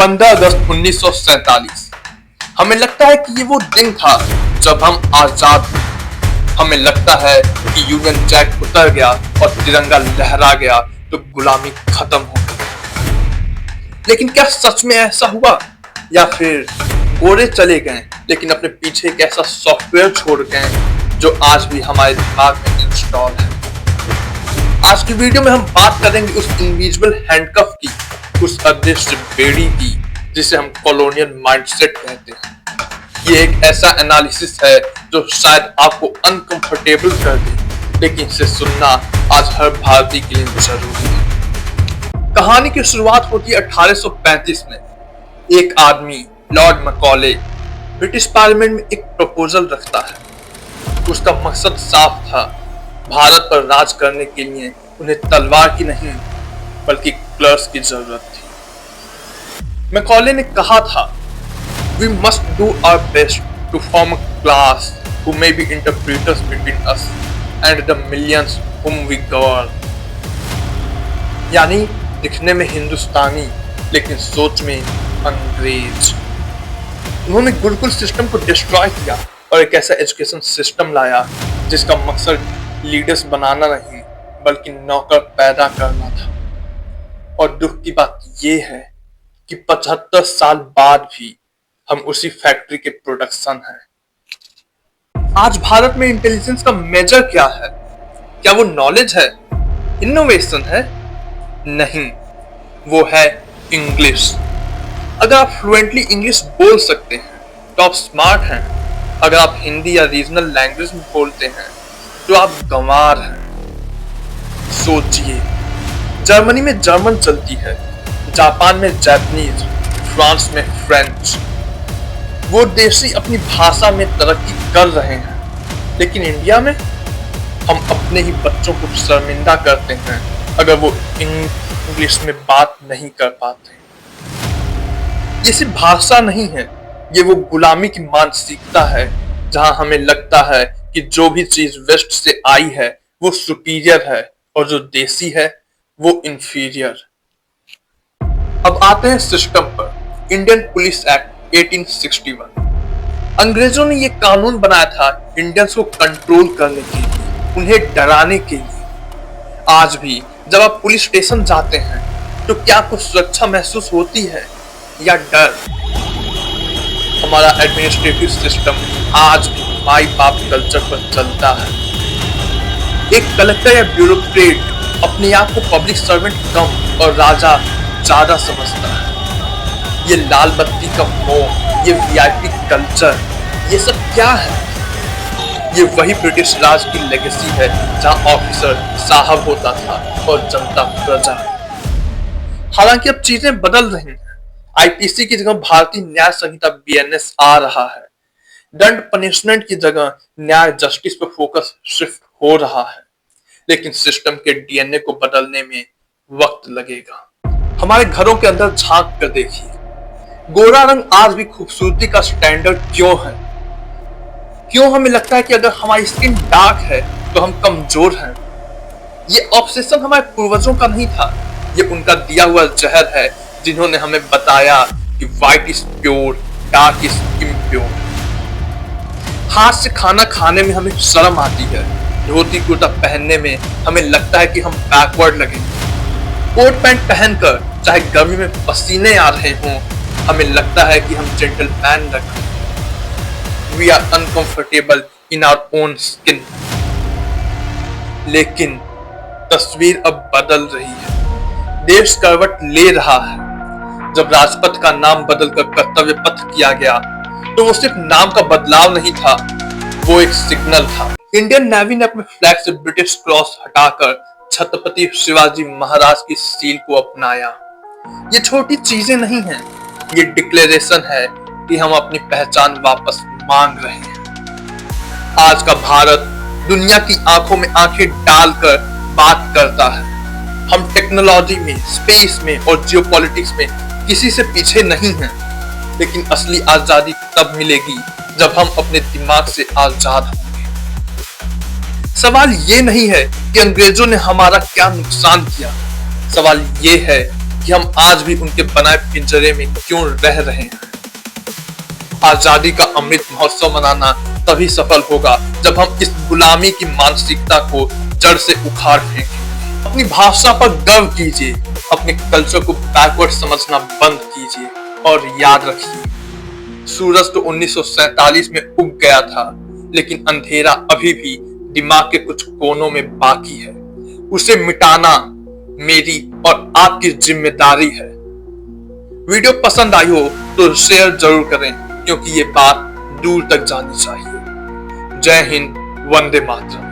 15 अगस्त 1947। हमें लगता है कि ये वो दिन था जब हम आजाद हुए। हमें लगता है कि यूनियन जैक उतर गया और तिरंगा लहरा गया तो गुलामी खत्म हो गई। लेकिन क्या सच में ऐसा हुआ, या फिर गोरे चले गए लेकिन अपने पीछे एक ऐसा सॉफ्टवेयर छोड़ गए जो आज भी हमारे दिमाग में इंस्टॉल है। आज की वीडियो में हम बात करेंगे उस इनविजिबल हैंडकफ की, उस अदृश्य बेड़ी की जिसे हम कॉलोनियल माइंडसेट कहते हैं। ये एक ऐसा एनालिसिस है जो शायद आपको अनकंफर्टेबल कर दे, लेकिन इसे सुनना आज हर भारतीय के लिए जरूरी है। कहानी की शुरुआत होती है 1835 में। एक आदमी लॉर्ड मैकॉले ब्रिटिश पार्लियामेंट में एक प्रपोजल रखता है। उसका मकसद साफ था, भारत पर राज करने के लिए उन्हें तलवार की नहीं बल्कि क्लर्क्स की जरूरत थी। मैकॉले ने कहा था, We must do our best to form a class who may be interpreters between us and the millions whom we govern। यानी दिखने में हिंदुस्तानी लेकिन सोच में अंग्रेज। उन्होंने गुरुकुल सिस्टम को डिस्ट्रॉय किया और एक ऐसा एजुकेशन सिस्टम लाया जिसका मकसद लीडर्स बनाना नहीं बल्कि नौकर पैदा करना था। और दुख की बात यह है कि 75 साल बाद भी हम उसी फैक्ट्री के प्रोडक्शन हैं। आज भारत में इंटेलिजेंस का मेजर क्या है? क्या वो नॉलेज है, इनोवेशन है? नहीं, वो है इंग्लिश। अगर आप फ्लुएंटली इंग्लिश बोल सकते हैं तो आप स्मार्ट हैं। अगर आप हिंदी या रीजनल लैंग्वेज में बोलते हैं तो आप गंवार हैं। सोचिए, जर्मनी में जर्मन चलती है, जापान में जापानीज, फ्रांस में फ्रेंच। वो देशी अपनी भाषा में तरक्की कर रहे हैं, लेकिन इंडिया में हम अपने ही बच्चों को शर्मिंदा करते हैं अगर वो इंग्लिश में बात नहीं कर पाते। ये सिर्फ भाषा नहीं है, ये वो गुलामी की मानसिकता है जहां हमें लगता है कि जो भी चीज वेस्ट से आई है वो सुपीरियर है और जो देसी है वो इंफीरियर। अब आते हैं सिस्टम पर। Indian police act 1861। अंग्रेजों ने ये कानून बनाया था इंडियंस को कंट्रोल करने के लिए, उन्हें डराने के लिए। आज भी जब आप पुलिस स्टेशन जाते हैं तो क्या आपको सुरक्षा महसूस होती है या डर? हमारा एडमिनिस्ट्रेटिव सिस्टम आज भी माई बाप कल्चर पर चलता है। एक कलेक्टर या ब्यूरोक्रेट अपने आप को पब्लिक सर्वेंट कम और राजा ज्यादा समझता है। ये लाल बत्ती का मोह, ये वीआईपी कल्चर, ये सब क्या है? ये वही ब्रिटिश राज की लेगेसी है जहां ऑफिसर साहब होता था और जनता प्रजा। हालांकि अब चीजें बदल रही हैं। आईपीसी की जगह भारतीय न्याय संहिता बीएनएस आ रहा है। दंड पनिशमेंट की जगह न्याय जस्टिस पर फोकस शिफ्ट हो रहा है, लेकिन सिस्टम के डीएनए को बदलने में वक्त लगेगा। हमारे घरों के अंदर झांक कर देखिए, गोरा रंग आज भी खूबसूरती का स्टैंडर्ड क्यों है? क्यों हमें लगता है कि अगर हमारी स्किन डार्क है तो हम कमजोर हैं? ये ऑब्सेशन हमारे पूर्वजों का नहीं था, ये उनका दिया हुआ जहर है जिन्होंने हमें बताया कि white is pure, dark is impure. हाथ से खाना खाने में हमें शर्म आती है, धोती कुर्ता पहनने में हमें लगता है कि हम बैकवर्ड लगेंगे। कोट पैंट पहनकर चाहे गर्मी में पसीने आ रहे हों हमें लगता है कि हम जेंटलमैन लग रहे हैं। We are uncomfortable in our own skin. लेकिन तस्वीर अब बदल रही है, देश करवट ले रहा है। जब राजपथ का नाम बदलकर कर्तव्य पथ किया गया तो वो सिर्फ नाम का बदलाव नहीं था, वो एक सिग्नल था। इंडियन नेवी ने अपने फ्लैग से ब्रिटिश क्रॉस हटाकर छत्रपति शिवाजी महाराज की सील को अपनाया। ये छोटी चीजें नहीं हैं, ये डिक्लेरेशन है कि हम अपनी पहचान वापस मांग रहे हैं। आज का भारत दुनिया की आंखों में आंखें डालकर बात करता है। हम टेक्नोलॉजी में, स्पेस में और जियोपॉलिटिक्स में किसी से पीछे नहीं हैं, लेकिन असली आजादी तब मिलेगी जब हम अपने दिमाग से आजाद होंगे। सवाल ये नहीं है कि अंग्रेजों ने हमारा क्या नुकसान किया, सवाल ये है कि हम आज भी उनके बनाए पिंजरे में क्यों रह रहे हैं। आजादी का अमृत महोत्सव मनाना तभी सफल होगा जब हम इस गुलामी की मानसिकता को जड़ से उखाड़ फेंकें। अपनी भाषा पर गर्व कीजिए, अपने कल्चर को बैकवर्ड समझना बंद कीजिए और याद रखिए, सूरज तो 1947 में उग गया था, लेकिन अंधेरा अभी भी दिमाग के कुछ कोनों में बाकी है। उसे मिटाना मेरी और आपकी जिम्मेदारी है। वीडियो पसंद आई हो तो शेयर जरूर करें, क्योंकि ये बात दूर तक जानी चाहिए। जय हिंद, वंदे मातरम।